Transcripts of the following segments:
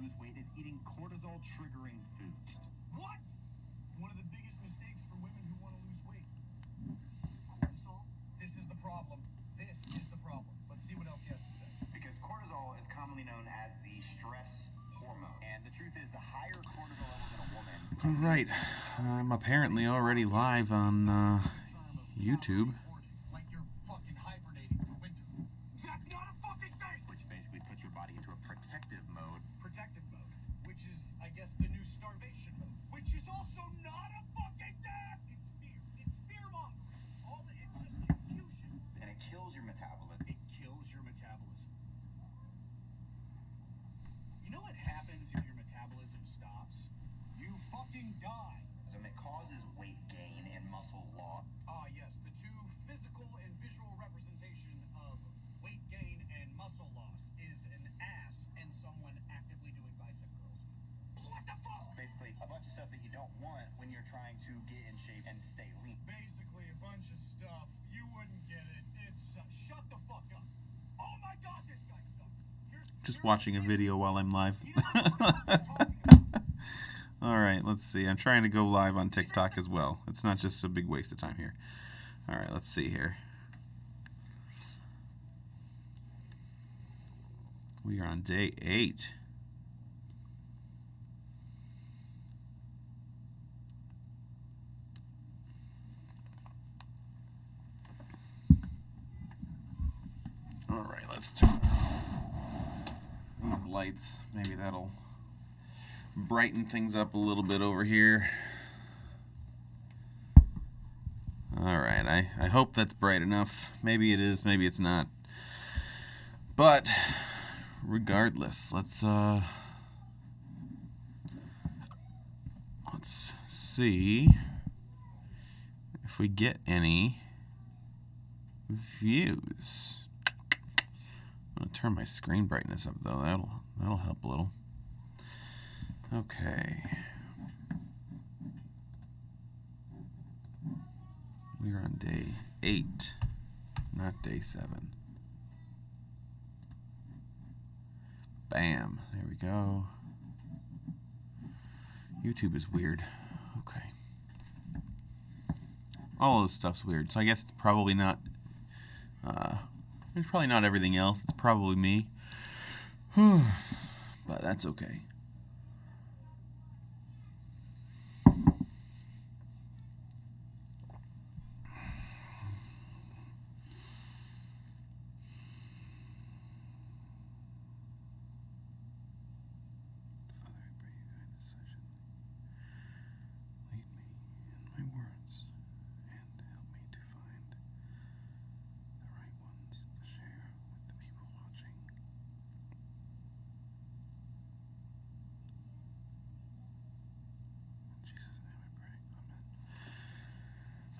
lose weight is eating cortisol-triggering foods. What? One of the biggest mistakes for women who want to lose weight. Cortisol? This is the problem. This is the problem. Let's see what else he has to say. Because cortisol is commonly known as the stress hormone. And the truth is, the higher cortisol levels in a woman... All right. I'm apparently already live on YouTube. Like you're fucking hibernating for winter. That's not a fucking thing! Which basically puts your body into a protective mode. Protective mode, which is, I guess, the new starvation mode. Which is also not a fucking thing! It's fear. It's fear-mongering. It's just confusion. And it kills your metabolism. It kills your metabolism. You know what happens if your metabolism stops? You fucking die. It causes weight gain and muscle loss. Ah, yes, the two physical and visual representation of weight gain and muscle loss is an ass and someone actively doing bicep curls. What the fuck? Basically, a bunch of stuff that you don't want when you're trying to get in shape and stay lean. Basically, a bunch of stuff. You wouldn't get it. It's shut the fuck up. Oh my god, this guy sucks. Just watching a video while I'm live. All right, let's see. I'm trying to go live on TikTok as well. It's not just a big waste of time here. All right, let's see here. We are on day 8. All right, let's turn these lights. Maybe that'll brighten things up a little bit over here. All right, I hope that's bright enough. Maybe it is, maybe it's not. But regardless, let's see if we get any views. I'm gonna turn my screen brightness up though. That'll help a little. Okay. We're on day 8, not day 7. Bam. There we go. YouTube is weird. Okay. All of this stuff's weird. So I guess it's probably not it's probably not everything else. It's probably me. But that's okay.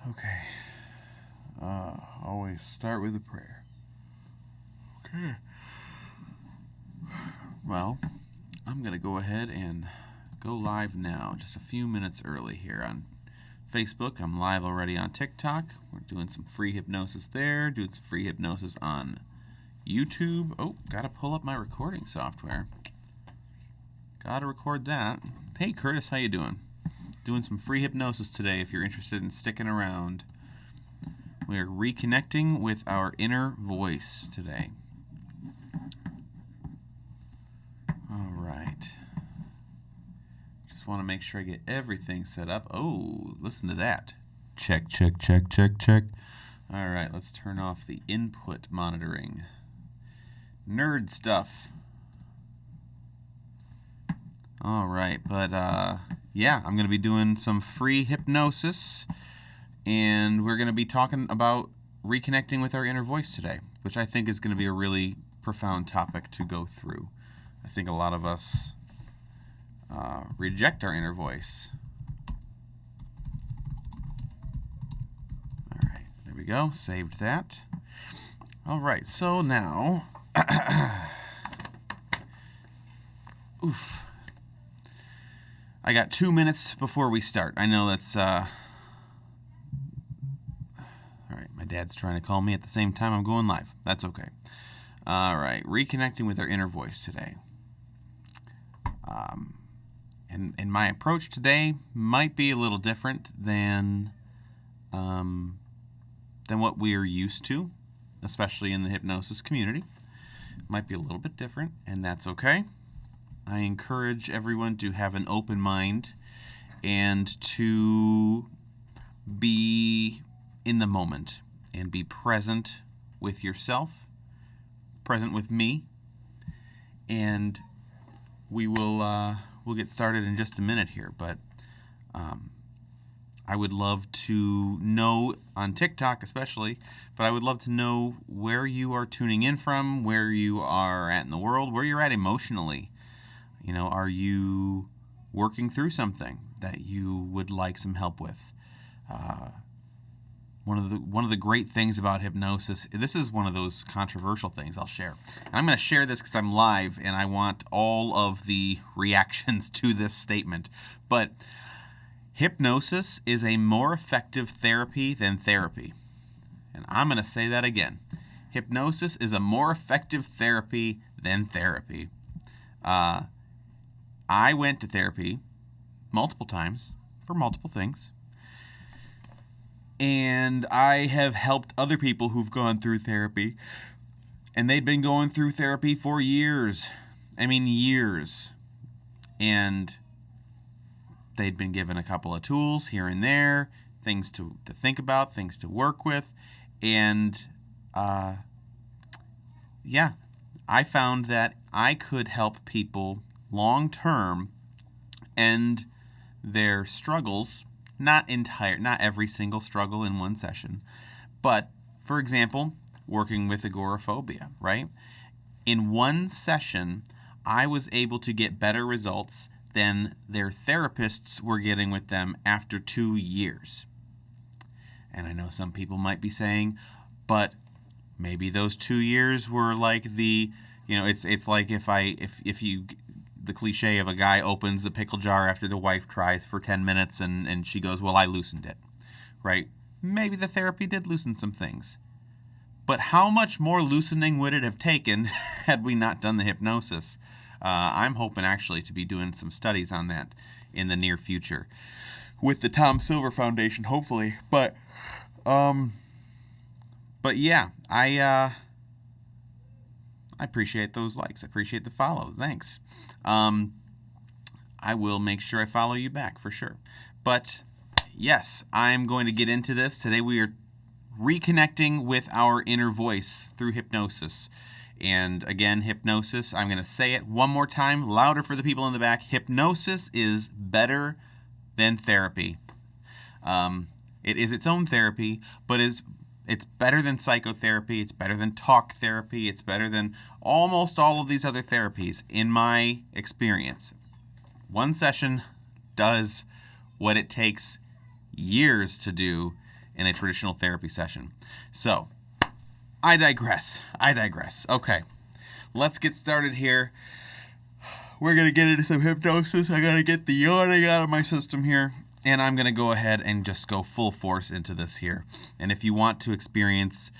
Okay. Always start with a prayer. Okay. Well, I'm going to go ahead and go live now, just a few minutes early here on Facebook. I'm live already on TikTok. We're doing some free hypnosis there, doing some free hypnosis on YouTube. Oh, got to pull up my recording software. Got to record that. Hey, Curtis, how you doing? Doing some free hypnosis today if you're interested in sticking around. We are reconnecting with our inner voice today. All right. Just want to make sure I get everything set up. Oh, listen to that. Check, check, check, check, check. All right, let's turn off the input monitoring. Nerd stuff. All right, but yeah, I'm going to be doing some free hypnosis, and we're going to be talking about reconnecting with our inner voice today, which I think is going to be a really profound topic to go through. I think a lot of us reject our inner voice. All right, there we go. Saved that. All right, so now... Oof. I got 2 minutes before we start. I know that's... All right, my dad's trying to call me at the same time I'm going live. That's okay. All right, reconnecting with our inner voice today. And my approach today might be a little different than what we are used to, especially in the hypnosis community. Might be a little bit different, and that's okay. I encourage everyone to have an open mind and to be in the moment and be present with yourself, present with me, and we'll get started in just a minute here. But I would love to know, on TikTok especially, but I would love to know where you are tuning in from, where you are at in the world, where you're at emotionally. You know, are you working through something that you would like some help with? One of the great things about hypnosis, this is one of those controversial things I'll share. And I'm going to share this because I'm live and I want all of the reactions to this statement. But hypnosis is a more effective therapy than therapy. And I'm going to say that again. Hypnosis is a more effective therapy than therapy. I went to therapy multiple times for multiple things. And I have helped other people who've gone through therapy. And they'd been going through therapy for years. I mean, years. And they'd been given a couple of tools here and there, things to think about, things to work with. And, yeah, I found that I could help people long term end their struggles. Not every single struggle in one session. But, for example, working with agoraphobia, right? In one session, I was able to get better results than their therapists were getting with them after 2 years. And I know some people might be saying, but maybe those 2 years were like it's like if you the cliche of a guy opens the pickle jar after the wife tries for 10 minutes and she goes, well, I loosened it, right? Maybe the therapy did loosen some things. But how much more loosening would it have taken had we not done the hypnosis? I'm hoping actually to be doing some studies on that in the near future with the Tom Silver Foundation, hopefully. But yeah, I appreciate those likes. I appreciate the follows. Thanks. I will make sure I follow you back for sure. But yes, I'm going to get into this. Today we are reconnecting with our inner voice through hypnosis. And again, hypnosis, I'm going to say it one more time, louder for the people in the back. Hypnosis is better than therapy. It is its own therapy, but it's better than psychotherapy. It's better than talk therapy. It's better than almost all of these other therapies, in my experience. One session does what it takes years to do in a traditional therapy session. So, I digress. Okay, let's get started here. We're going to get into some hypnosis. I got to get the yawning out of my system here. And I'm going to go ahead and just go full force into this here. And if you want to experience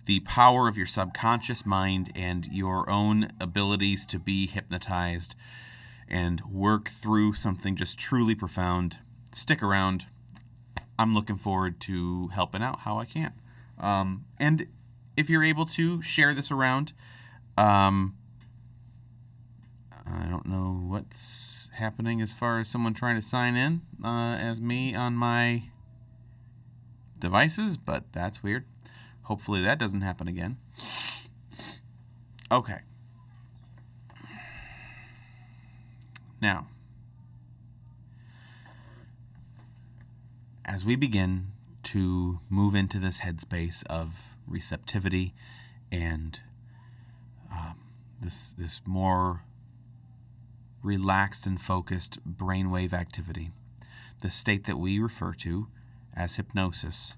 the power of your subconscious mind and your own abilities to be hypnotized and work through something just truly profound, stick around. I'm looking forward to helping out how I can. And if you're able to share this around, I don't know what's happening as far as someone trying to sign in as me on my devices, but that's weird. Hopefully that doesn't happen again. Okay. Now, as we begin to move into this headspace of receptivity and this more relaxed and focused brainwave activity, the state that we refer to as hypnosis,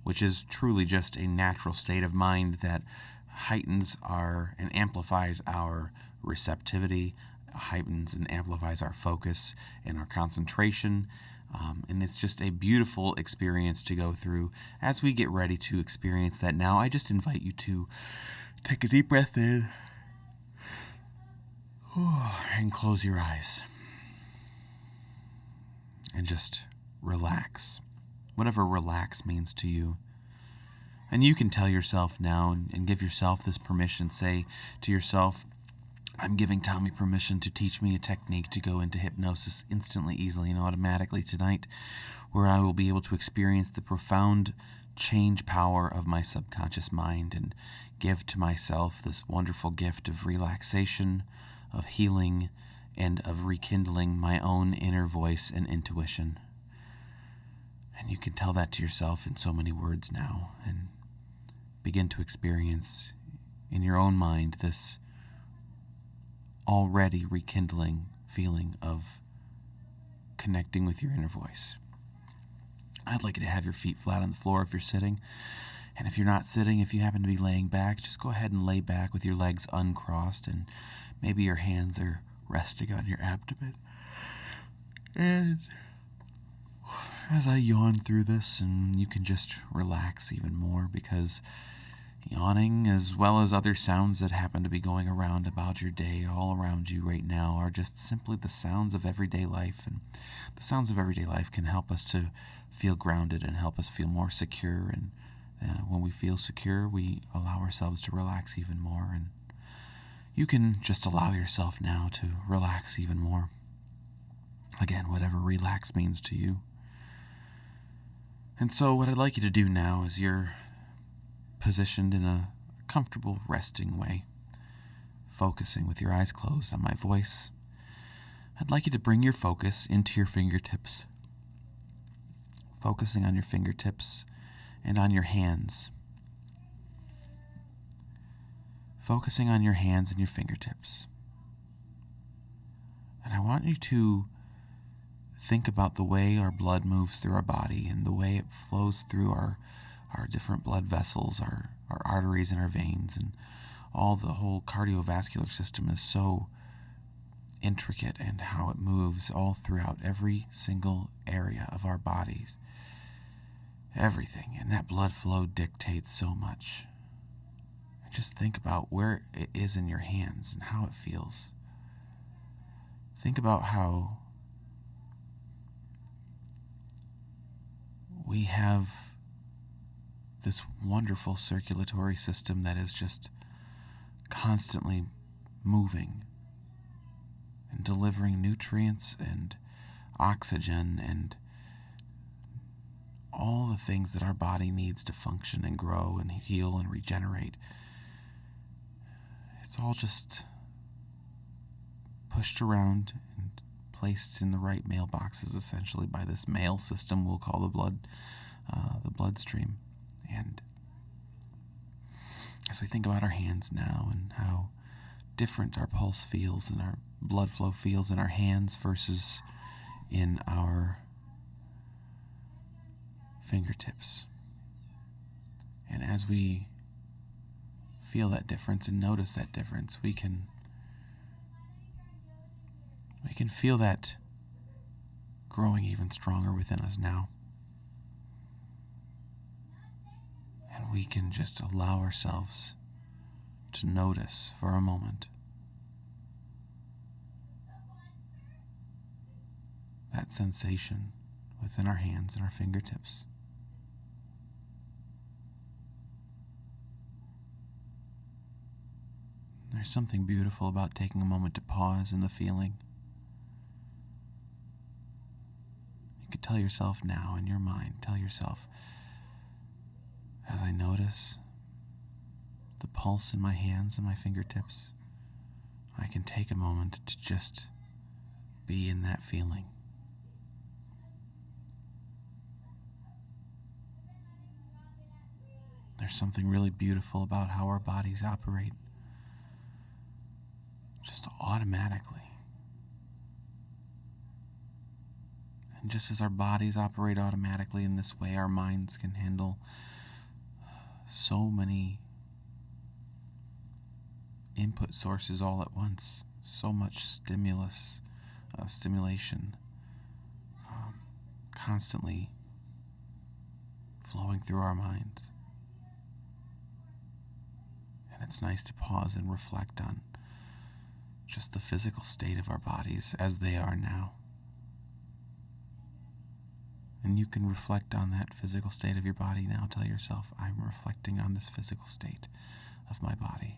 which is truly just a natural state of mind that heightens and amplifies our receptivity, heightens and amplifies our focus and our concentration. And it's just a beautiful experience to go through. As we get ready to experience that now, I just invite you to take a deep breath in and close your eyes. and just relax. Whatever relax means to you. And you can tell yourself now and give yourself this permission. Say to yourself, I'm giving Tommy permission to teach me a technique to go into hypnosis instantly, easily, and automatically tonight, where I will be able to experience the profound change power of my subconscious mind and give to myself this wonderful gift of relaxation, of healing, and of rekindling my own inner voice and intuition. And you can tell that to yourself in so many words now and begin to experience in your own mind this already rekindling feeling of connecting with your inner voice. I'd like you to have your feet flat on the floor if you're sitting. And if you're not sitting, if you happen to be laying back, just go ahead and lay back with your legs uncrossed and maybe your hands are resting on your abdomen. And as I yawn through this, and you can just relax even more, because yawning, as well as other sounds that happen to be going around about your day all around you right now, are just simply the sounds of everyday life. And the sounds of everyday life can help us to feel grounded and help us feel more secure. And when we feel secure, we allow ourselves to relax even more. And you can just allow yourself now to relax even more. Again, whatever relax means to you. And so what I'd like you to do now is you're positioned in a comfortable resting way, focusing with your eyes closed on my voice. I'd like you to bring your focus into your fingertips, focusing on your fingertips and on your hands. Focusing on your hands and your fingertips. And I want you to think about the way our blood moves through our body and the way it flows through our different blood vessels, our arteries and our veins, and the whole cardiovascular system is so intricate, and how it moves all throughout every single area of our bodies. Everything. And that blood flow dictates so much. And just think about where it is in your hands and how it feels. Think about how we have this wonderful circulatory system that is just constantly moving and delivering nutrients and oxygen and all the things that our body needs to function and grow and heal and regenerate. It's all just pushed around and placed in the right mailboxes, essentially, by this mail system we'll call the bloodstream. And as we think about our hands now and how different our pulse feels and our blood flow feels in our hands versus in our fingertips. And as we feel that difference and notice that difference, we can feel that growing even stronger within us now. And we can just allow ourselves to notice for a moment that sensation within our hands and our fingertips. There's something beautiful about taking a moment to pause in the feeling. You could tell yourself now in your mind, tell yourself, as I notice the pulse in my hands and my fingertips, I can take a moment to just be in that feeling. There's something really beautiful about how our bodies operate, just automatically. And just as our bodies operate automatically in this way, our minds can handle so many input sources all at once, so much stimulation, constantly flowing through our minds. And it's nice to pause and reflect on just the physical state of our bodies as they are now. And you can reflect on that physical state of your body now. Tell yourself, I'm reflecting on this physical state of my body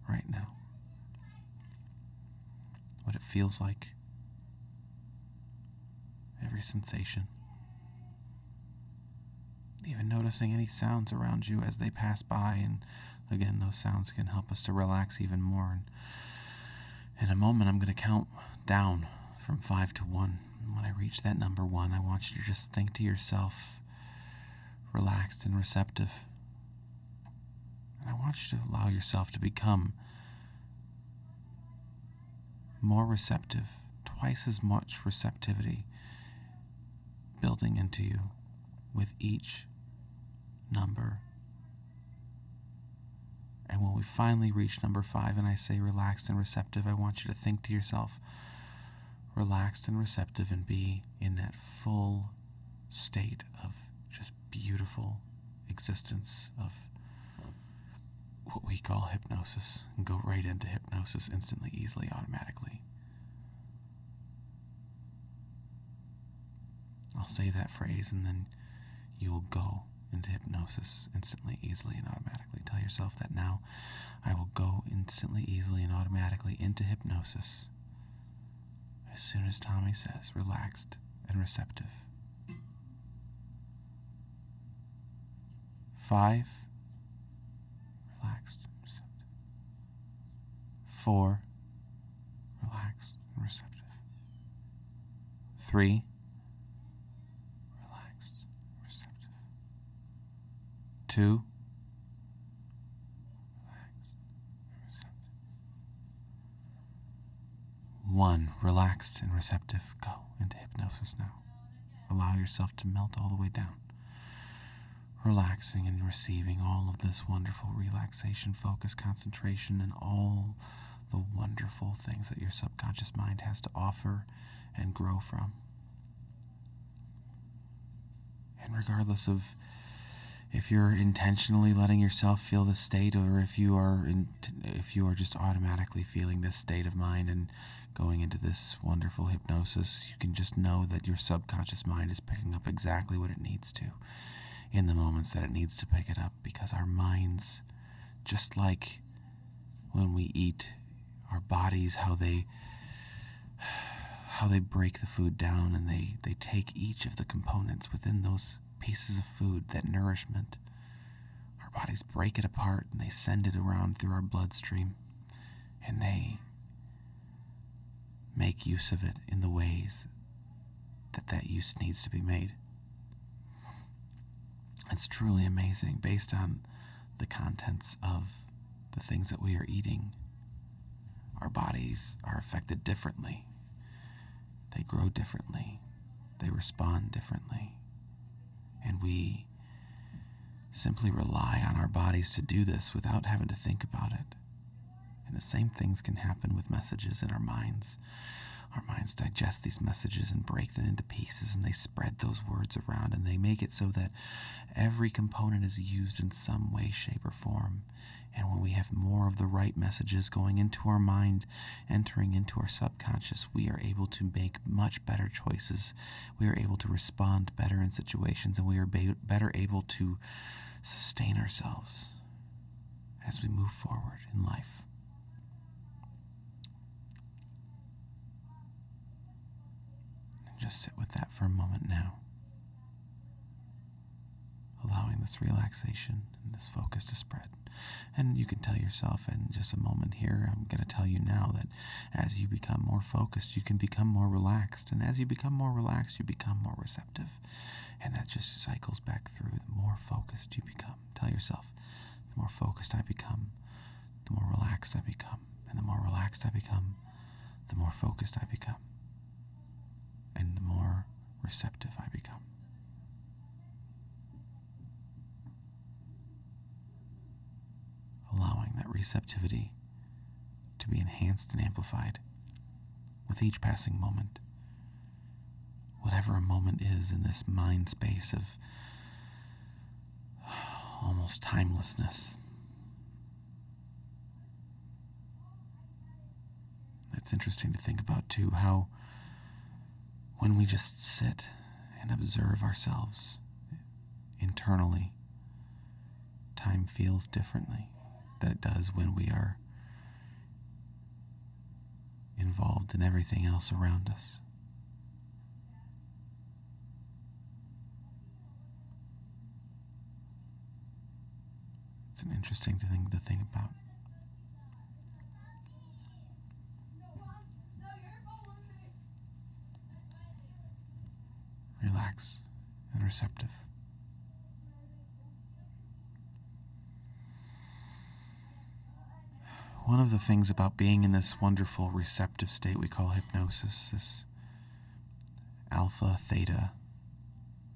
right now. What it feels like. Every sensation. Even noticing any sounds around you as they pass by. And again, those sounds can help us to relax even more. And in a moment, I'm going to count down from 5 to 1. And when I reach that number 1, I want you to just think to yourself, relaxed and receptive. And I want you to allow yourself to become more receptive, twice as much receptivity building into you with each number. And when we finally reach number 5 and I say relaxed and receptive, I want you to think to yourself, relaxed and receptive, and be in that full state of just beautiful existence of what we call hypnosis, and go right into hypnosis instantly, easily, automatically. I'll say that phrase and then you will go into hypnosis instantly, easily, and automatically. Tell yourself that now. I will go instantly, easily, and automatically into hypnosis as soon as Tommy says relaxed and receptive. 5, relaxed and receptive. 4, relaxed and receptive. 3, relaxed and receptive. 2, relaxed and receptive. 1, relaxed and receptive. Go into hypnosis now. Allow yourself to melt all the way down. Relaxing and receiving all of this wonderful relaxation, focus, concentration, and all the wonderful things that your subconscious mind has to offer and grow from. And regardless of if you're intentionally letting yourself feel this state, or if you are just automatically feeling this state of mind and going into this wonderful hypnosis, you can just know that your subconscious mind is picking up exactly what it needs to in the moments that it needs to pick it up, because our minds, just like when we eat, our bodies, how they break the food down and they take each of the components within those pieces of food, that nourishment, our bodies break it apart and they send it around through our bloodstream, and they make use of it in the ways that use needs to be made. It's truly amazing based on the contents of the things that we are eating. Our bodies are affected differently. They grow differently. They respond differently. And we simply rely on our bodies to do this without having to think about it. And the same things can happen with messages in our minds. Our minds digest these messages and break them into pieces, and they spread those words around, and they make it so that every component is used in some way, shape, or form. And when we have more of the right messages going into our mind, entering into our subconscious, we are able to make much better choices. We are able to respond better in situations, and we are better able to sustain ourselves as we move forward in life. Just sit with that for a moment now, allowing this relaxation and this focus to spread. And you can tell yourself in just a moment here, I'm going to tell you now that as you become more focused, you can become more relaxed. And as you become more relaxed, you become more receptive. And that just cycles back through. The more focused you become, tell yourself, the more focused I become, the more relaxed I become. And the more relaxed I become, the more focused I become. And the more receptive I become. Allowing that receptivity to be enhanced and amplified with each passing moment. Whatever a moment is in this mind space of almost timelessness. It's interesting to think about too how when we just sit and observe ourselves internally, time feels differently than it does when we are involved in everything else around us. It's an interesting thing to think about. Relax and receptive. One of the things about being in this wonderful receptive state we call hypnosis, this alpha, theta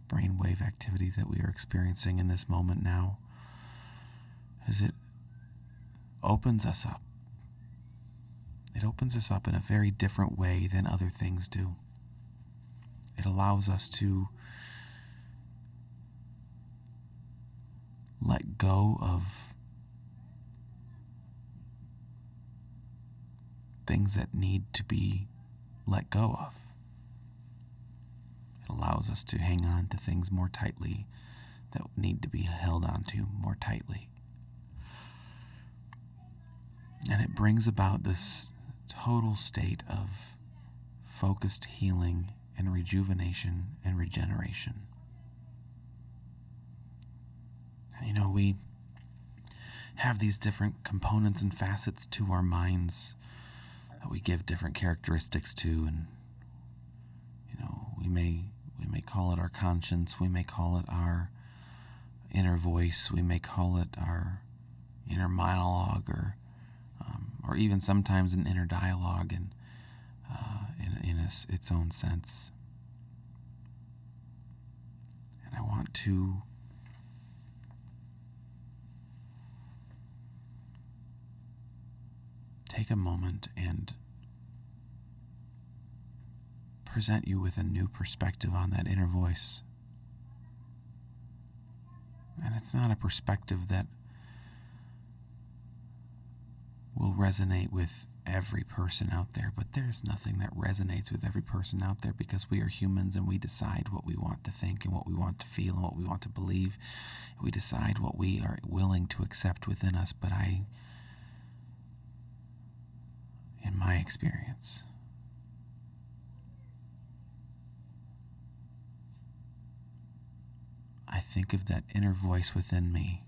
brainwave activity that we are experiencing in this moment now, is it opens us up. It opens us up in a very different way than other things do. It allows us to let go of things that need to be let go of. It allows us to hang on to things more tightly that need to be held on to more tightly. And it brings about this total state of focused healing and rejuvenation and regeneration. And we have these different components and facets to our minds that we give different characteristics to, and we may call it our conscience, we may call it our inner voice, we may call it our inner monologue, or even sometimes an inner dialogue in its own sense. And I want to take a moment and present you with a new perspective on that inner voice. And it's not a perspective that will resonate with every person out there, but there's nothing that resonates with every person out there, because we are humans and we decide what we want to think and what we want to feel and what we want to believe. We decide what we are willing to accept within us. But in my experience, I think of that inner voice within me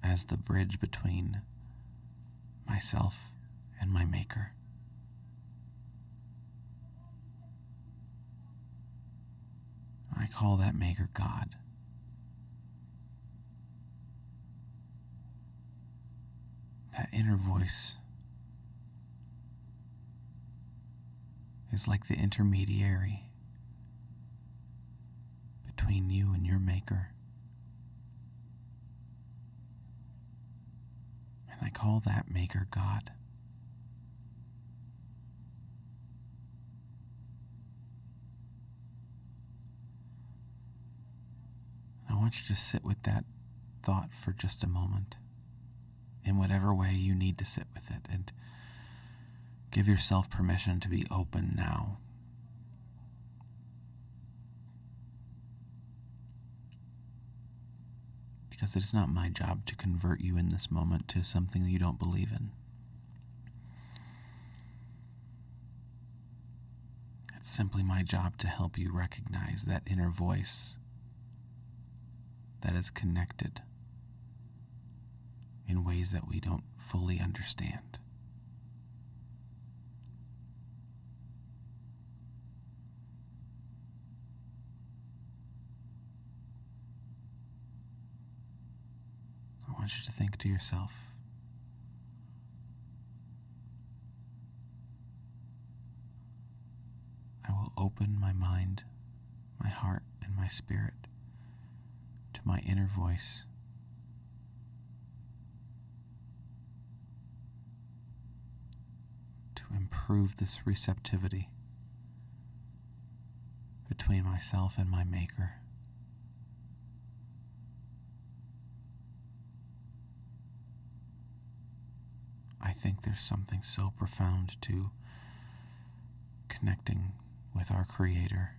as the bridge between myself and my Maker. I call that Maker God. That inner voice is like the intermediary between you and your Maker. And I call that Maker God. I want you to sit with that thought for just a moment, in whatever way you need to sit with it, and give yourself permission to be open now. Because it is not my job to convert you in this moment to something that you don't believe in. It's simply my job to help you recognize that inner voice that is connected in ways that we don't fully understand. I want you to think to yourself, I will open my mind, my heart, and my spirit to my inner voice. To improve this receptivity between myself and my Maker. I think there's something so profound to connecting with our Creator.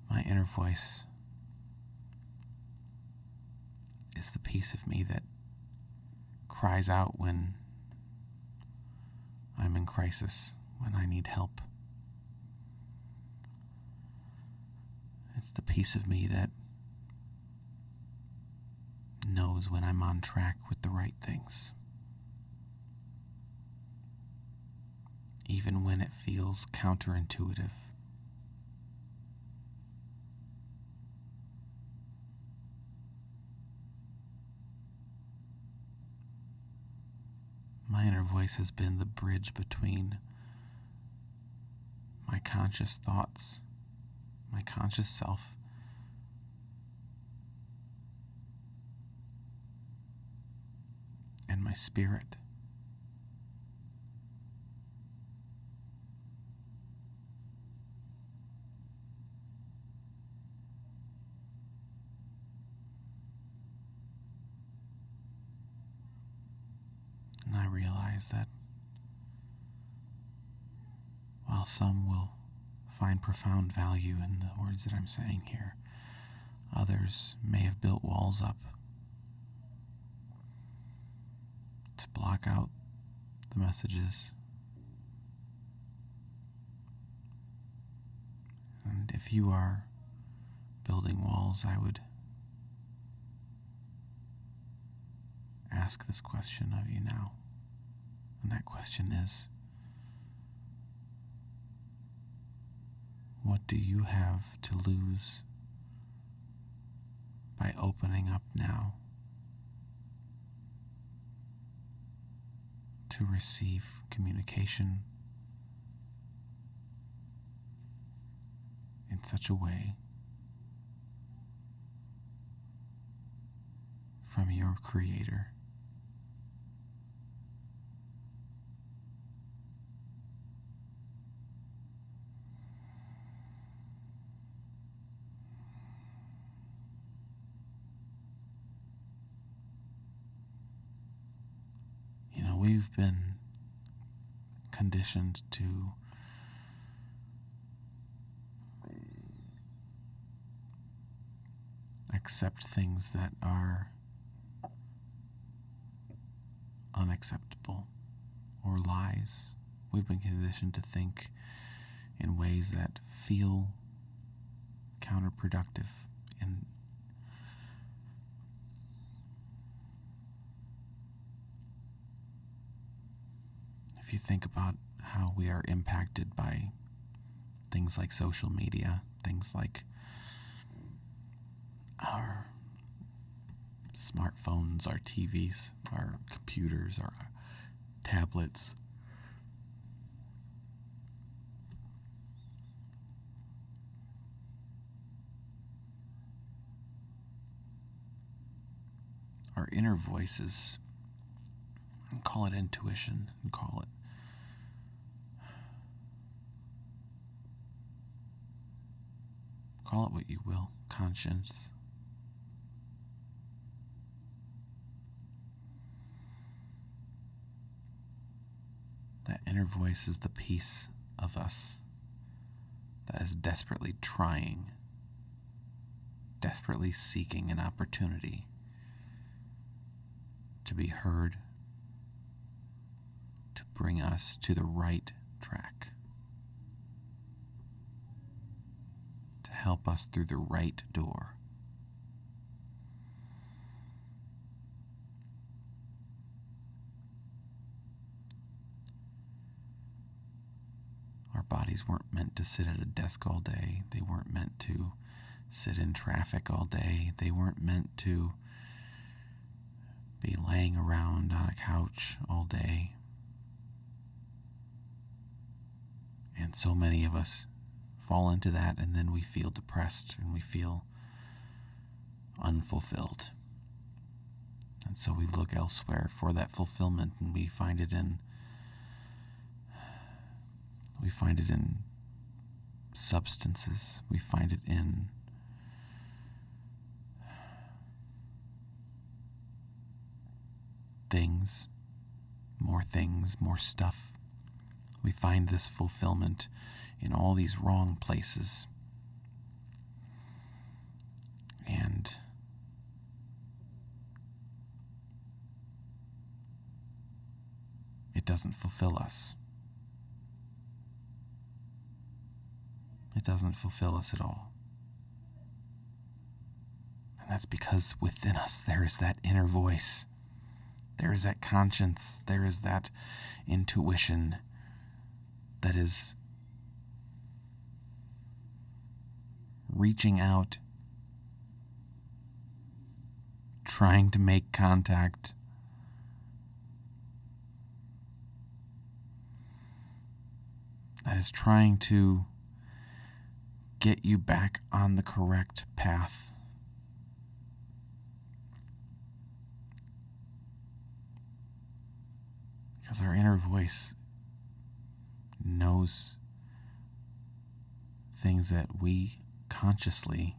My inner voice is the piece of me that cries out when I'm in crisis, when I need help. It's the piece of me that knows when I'm on track with the right things, even when it feels counterintuitive. My inner voice has been the bridge between my conscious thoughts, my conscious self, and my spirit. And I realize that while some will find profound value in the words that I'm saying here, others may have built walls up to block out the messages. And if you are building walls, I would ask this question of you now. And that question is, what do you have to lose by opening up now to receive communication in such a way from your Creator? We've been conditioned to accept things that are unacceptable or lies. We've been conditioned to think in ways that feel counterproductive. And if you think about how we are impacted by things like social media, things like our smartphones, our TVs, our computers, our tablets, our inner voices, and call it intuition, and call it what you will, conscience. That inner voice is the piece of us that is desperately trying, desperately seeking an opportunity to be heard, to bring us to the right track, to help us through the right door. Our bodies weren't meant to sit at a desk all day. They weren't meant to sit in traffic all day. They weren't meant to be laying around on a couch all day. And so many of us fall into that, and then we feel depressed and we feel unfulfilled. And so we look elsewhere for that fulfillment, and we find it in substances. We find it in things, more stuff. We find this fulfillment in all these wrong places. And it doesn't fulfill us. It doesn't fulfill us at all. And that's because within us there is that inner voice. There is that conscience. There is that intuition that is reaching out, trying to make contact. That is trying to get you back on the correct path. Because our inner voice knows things that we consciously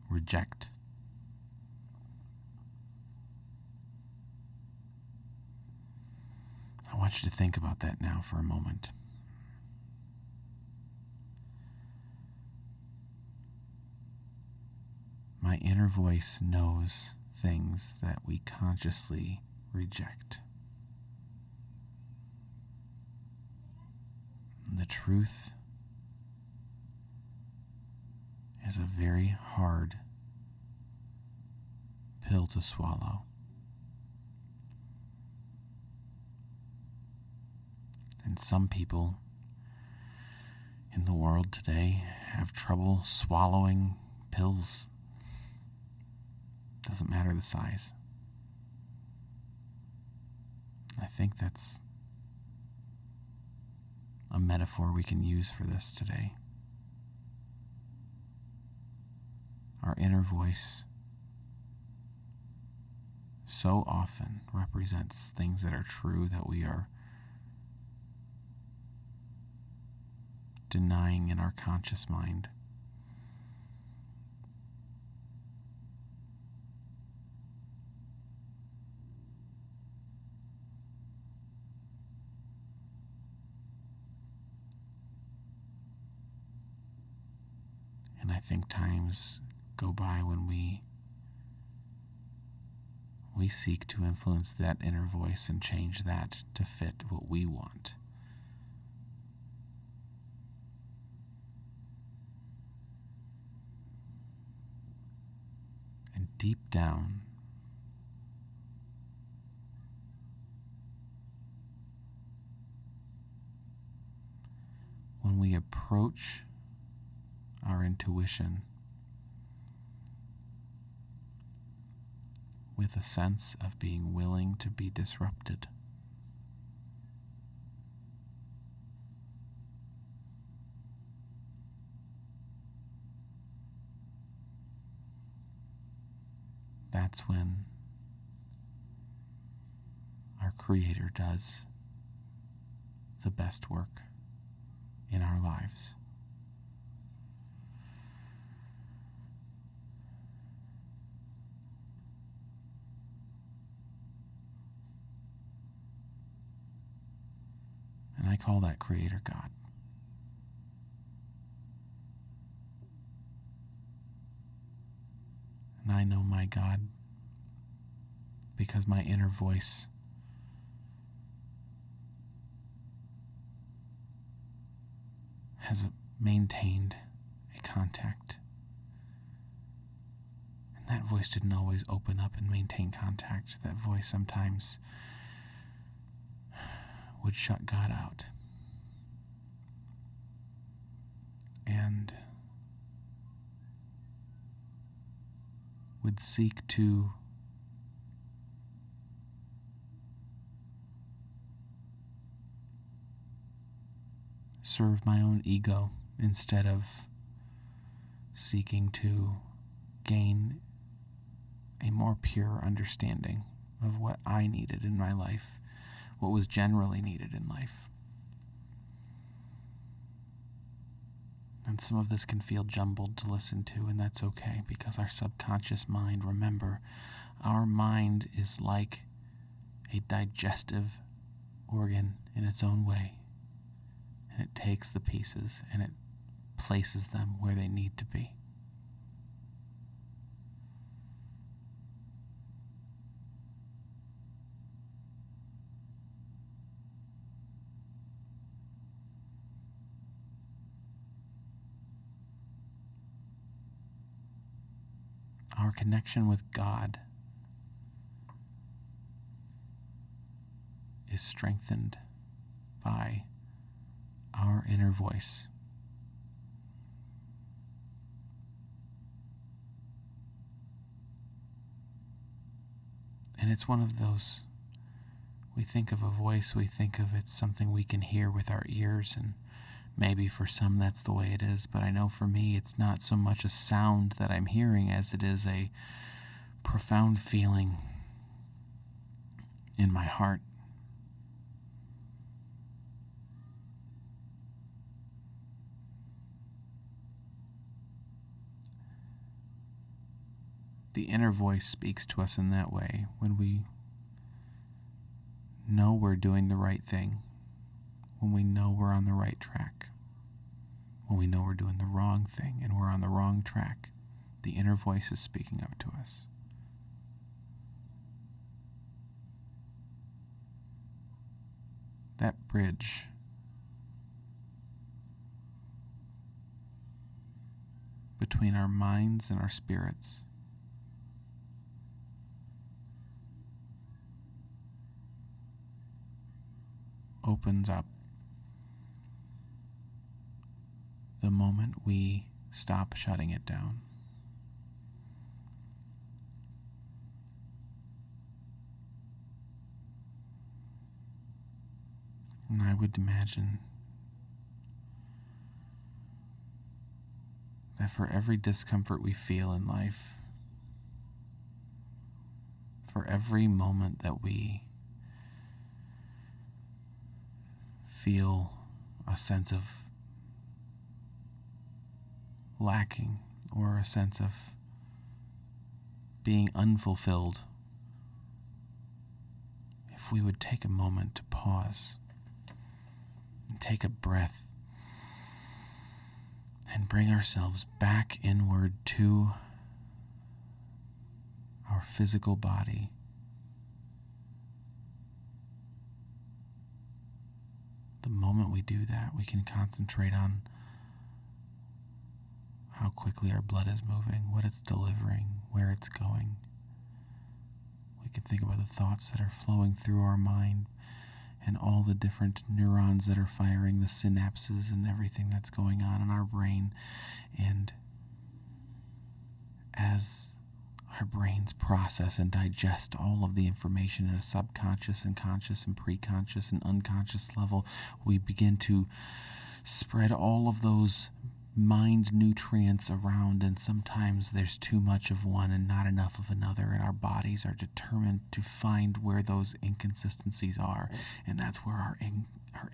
reject. I want you to think about that now for a moment. My inner voice knows things that we consciously reject. The truth is a very hard pill to swallow. And some people in the world today have trouble swallowing pills. Doesn't matter the size. I think that's a metaphor we can use for this today. Our inner voice so often represents things that are true that we are denying in our conscious mind. And I think times go by when we seek to influence that inner voice and change that to fit what we want. And deep down, when we approach our intuition with a sense of being willing to be disrupted, that's when our Creator does the best work in our lives. And I call that Creator God. And I know my God because my inner voice has maintained a contact. And that voice didn't always open up and maintain contact. That voice sometimes would shut God out. And would seek to serve my own ego instead of seeking to gain a more pure understanding of what I needed in my life, what was generally needed in life. And some of this can feel jumbled to listen to, and that's okay, because our subconscious mind, remember, our mind is like a digestive organ in its own way, and it takes the pieces and it places them where they need to be. Our connection with God is strengthened by our inner voice. And it's one of those, we think of a voice, we think of it's something we can hear with our ears, and maybe for some that's the way it is, but I know for me it's not so much a sound that I'm hearing as it is a profound feeling in my heart. The inner voice speaks to us in that way when we know we're doing the right thing, when we know we're on the right track, when we know we're doing the wrong thing and we're on the wrong track. The inner voice is speaking up to us. That bridge between our minds and our spirits opens up the moment we stop shutting it down. And I would imagine that for every discomfort we feel in life, for every moment that we feel a sense of lacking or a sense of being unfulfilled, if we would take a moment to pause and take a breath and bring ourselves back inward to our physical body, the moment we do that, we can concentrate on how quickly our blood is moving, what it's delivering, where it's going. We can think about the thoughts that are flowing through our mind and all the different neurons that are firing, the synapses and everything that's going on in our brain. And as our brains process and digest all of the information at a subconscious and conscious and preconscious and unconscious level, we begin to spread all of those mind nutrients around, and sometimes there's too much of one and not enough of another, and our bodies are determined to find where those inconsistencies are, and that's where our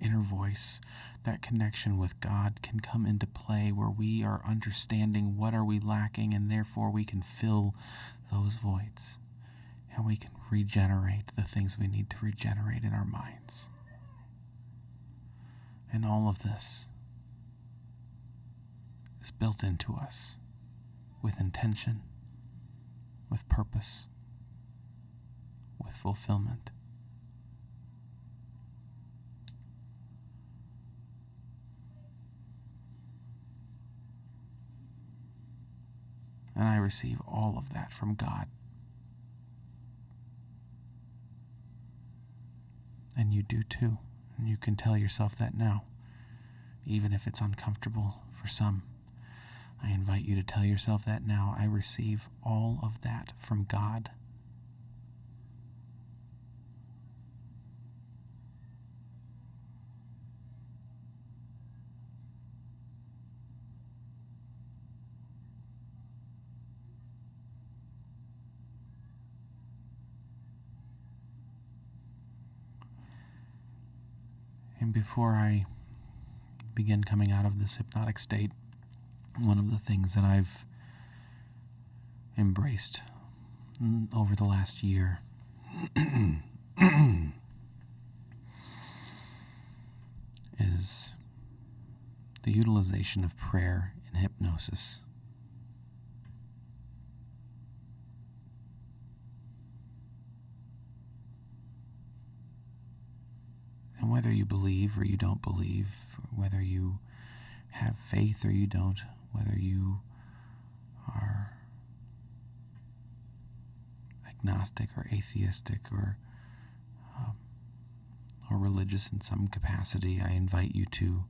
inner voice, that connection with God, can come into play, where we are understanding what are we lacking, and therefore we can fill those voids, and we can regenerate the things we need to regenerate in our minds. And all of this is built into us with intention, with purpose, with fulfillment. And I receive all of that from God. And you do too. And you can tell yourself that now, even if it's uncomfortable for some. I invite you to tell yourself that now. I receive all of that from God. And before I begin coming out of this hypnotic state, one of the things that I've embraced over the last year is the utilization of prayer in hypnosis. And whether you believe or you don't believe, whether you have faith or you don't, whether you are agnostic or atheistic or religious in some capacity, I invite you to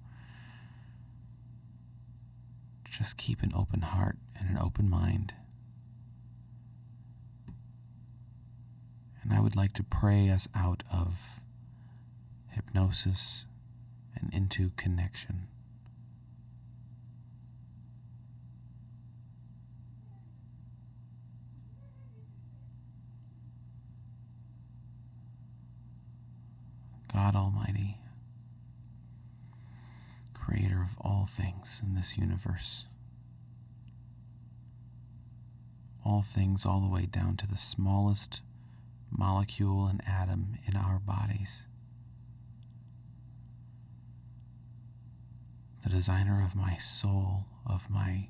just keep an open heart and an open mind. And I would like to pray us out of hypnosis and into connection. God Almighty, creator of all things in this universe, all things all the way down to the smallest molecule and atom in our bodies, the designer of my soul, of my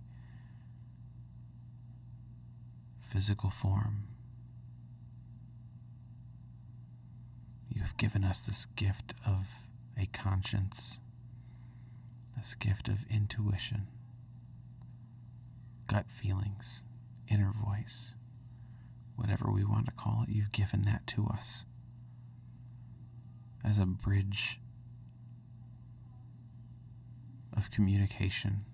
physical form. You have given us this gift of a conscience, this gift of intuition, gut feelings, inner voice, whatever we want to call it. You've given that to us as a bridge of communication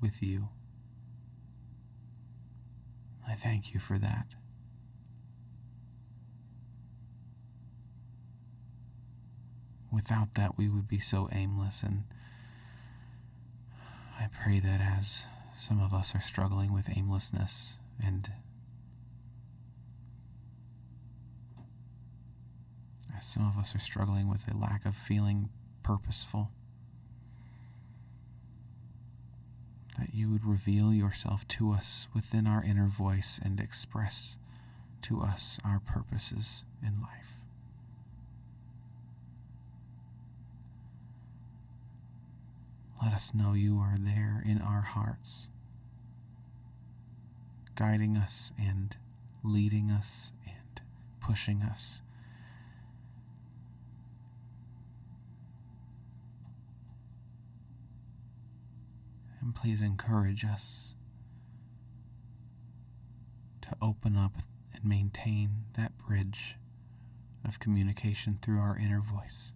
with you. I thank you for that. Without that, we would be so aimless, and I pray that as some of us are struggling with aimlessness and as some of us are struggling with a lack of feeling purposeful, that you would reveal yourself to us within our inner voice and express to us our purposes in life. Let us know you are there in our hearts, guiding us and leading us and pushing us. And please encourage us to open up and maintain that bridge of communication through our inner voice.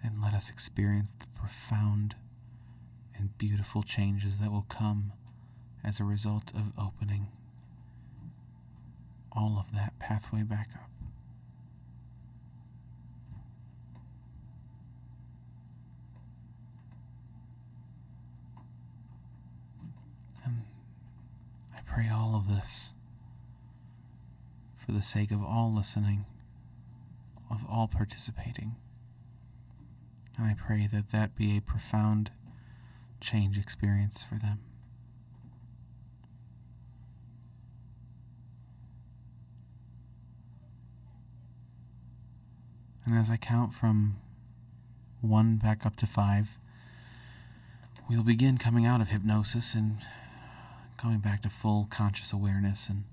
And let us experience the profound and beautiful changes that will come as a result of opening all of that pathway back up. And I pray all of this for the sake of all listening, of all participating. And I pray that that be a profound change experience for them. And as I count from 1 back up to 5, we'll begin coming out of hypnosis and coming back to full conscious awareness. And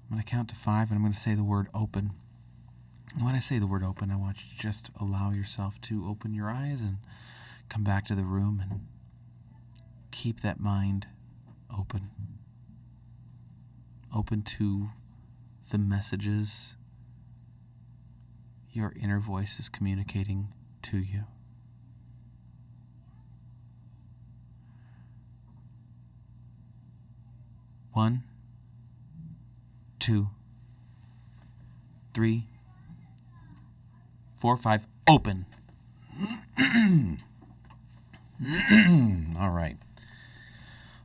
I'm going to count to 5, and I'm going to say the word open. And when I say the word open, I want you to just allow yourself to open your eyes and come back to the room and keep that mind open. Open to the messages your inner voice is communicating to you. One, 2, 3, 4, 5, open. All right.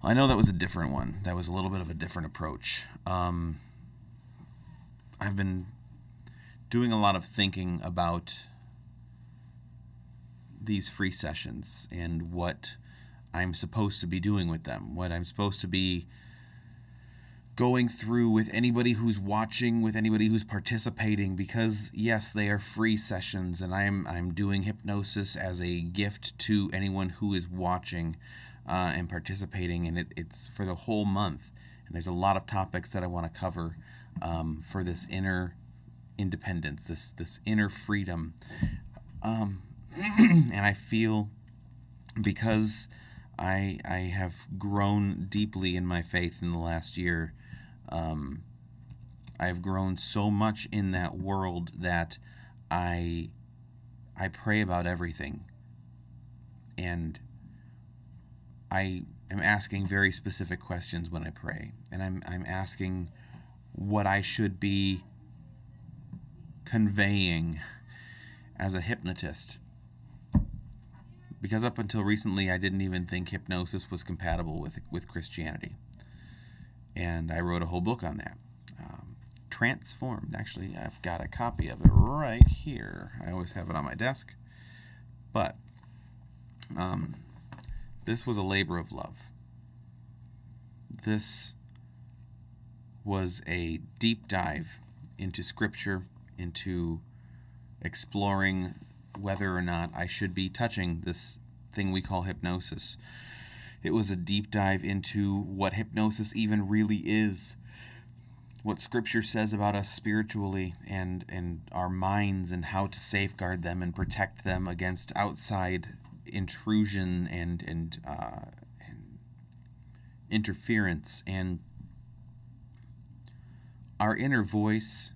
Well, I know that was a different one. That was a little bit of a different approach. I've been doing a lot of thinking about these free sessions and what I'm supposed to be doing with them, what I'm supposed to be going through with anybody who's watching, with anybody who's participating, because yes, they are free sessions, and I'm doing hypnosis as a gift to anyone who is watching and participating, and it's for the whole month. And there's a lot of topics that I want to cover for this inner independence, this inner freedom, and I feel, because I have grown deeply in my faith in the last year. I've grown so much in that world that I pray about everything, and I am asking very specific questions when I pray, and I'm asking what I should be conveying as a hypnotist. Because up until recently, I didn't even think hypnosis was compatible with Christianity. And I wrote a whole book on that. Transformed. Actually, I've got a copy of it right here. I always have it on my desk. But this was a labor of love. This was a deep dive into Scripture, into exploring whether or not I should be touching this thing we call hypnosis. It was a deep dive into what hypnosis even really is, what Scripture says about us spiritually and our minds, and how to safeguard them and protect them against outside intrusion and interference. And our inner voice,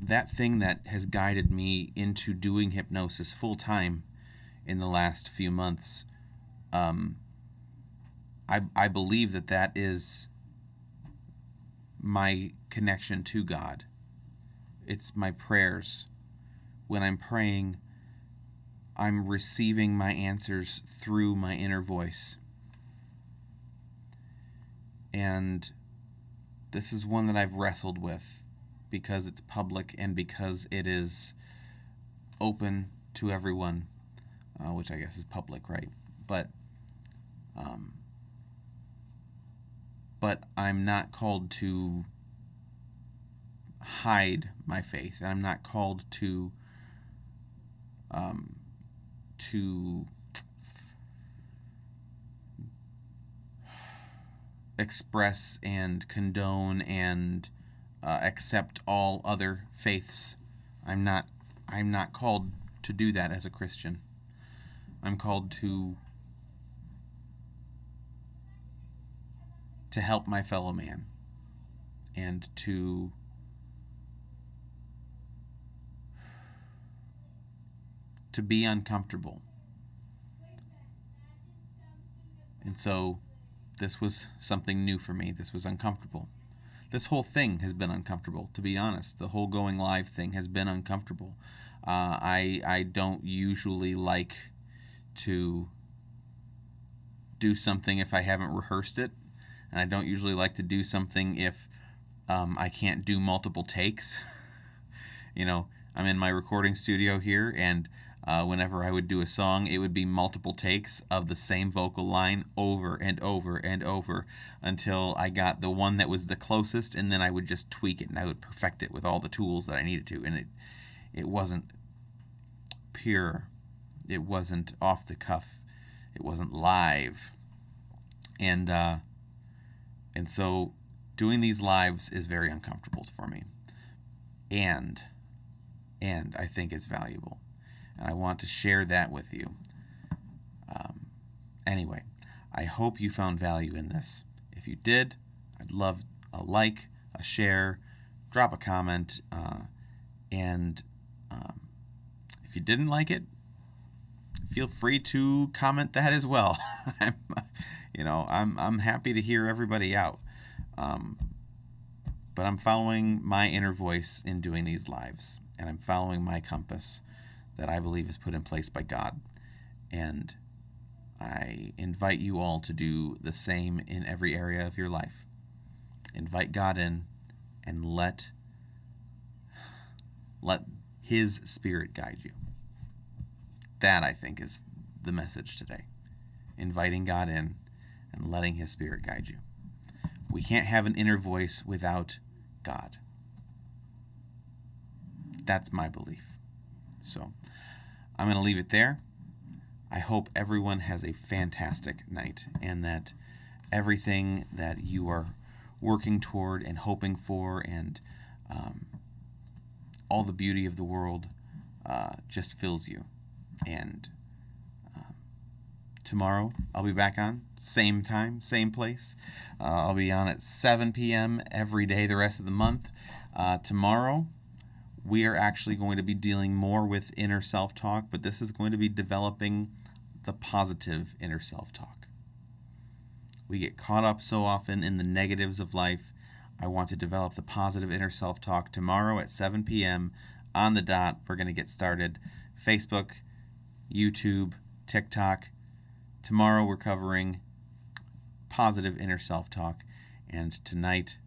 that thing that has guided me into doing hypnosis full time in the last few months, I believe that is my connection to God. It's my prayers. When I'm praying, I'm receiving my answers through my inner voice. And this is one that I've wrestled with, because it's public and because it is open to everyone, which I guess is public, right? But I'm not called to hide my faith, and I'm not called to express and condone and accept all other faiths. I'm not called to do that as a Christian. I'm called to help my fellow man, and to be uncomfortable. And so this was something new for me. This was uncomfortable. This whole thing has been uncomfortable, to be honest. The whole going live thing has been uncomfortable. I don't usually like to do something if I haven't rehearsed it. And I don't usually like to do something if I can't do multiple takes. You know, I'm in my recording studio here, and whenever I would do a song, it would be multiple takes of the same vocal line over and over and over until I got the one that was the closest, and then I would just tweak it, and I would perfect it with all the tools that I needed to. And it wasn't pure. It wasn't off the cuff. It wasn't live. And so doing these lives is very uncomfortable for me. And I think it's valuable. And I want to share that with you. Anyway, I hope you found value in this. If you did, I'd love a like, a share, drop a comment, and if you didn't like it, feel free to comment that as well. I'm happy to hear everybody out. But I'm following my inner voice in doing these lives, and I'm following my compass that I believe is put in place by God. And I invite you all to do the same in every area of your life. Invite God in and let His Spirit guide you. That, I think, is the message today. inviting God in and letting His Spirit guide you. We can't have an inner voice without God. That's my belief. So I'm going to leave it there. I hope everyone has a fantastic night, and that everything that you are working toward and hoping for, and all the beauty of the world just fills you. And tomorrow I'll be back on, same time, same place. I'll be on at 7 p.m. every day the rest of the month. Tomorrow we are actually going to be dealing more with inner self-talk, but this is going to be developing the positive inner self-talk. We get caught up so often in the negatives of life. I want to develop the positive inner self-talk. Tomorrow at 7 p.m. on the dot, we're going to get started. Facebook, YouTube, TikTok. Tomorrow we're covering positive inner self-talk. And tonight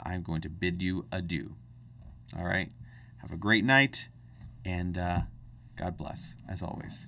I'm going to bid you adieu. All right? Have a great night, and God bless, as always.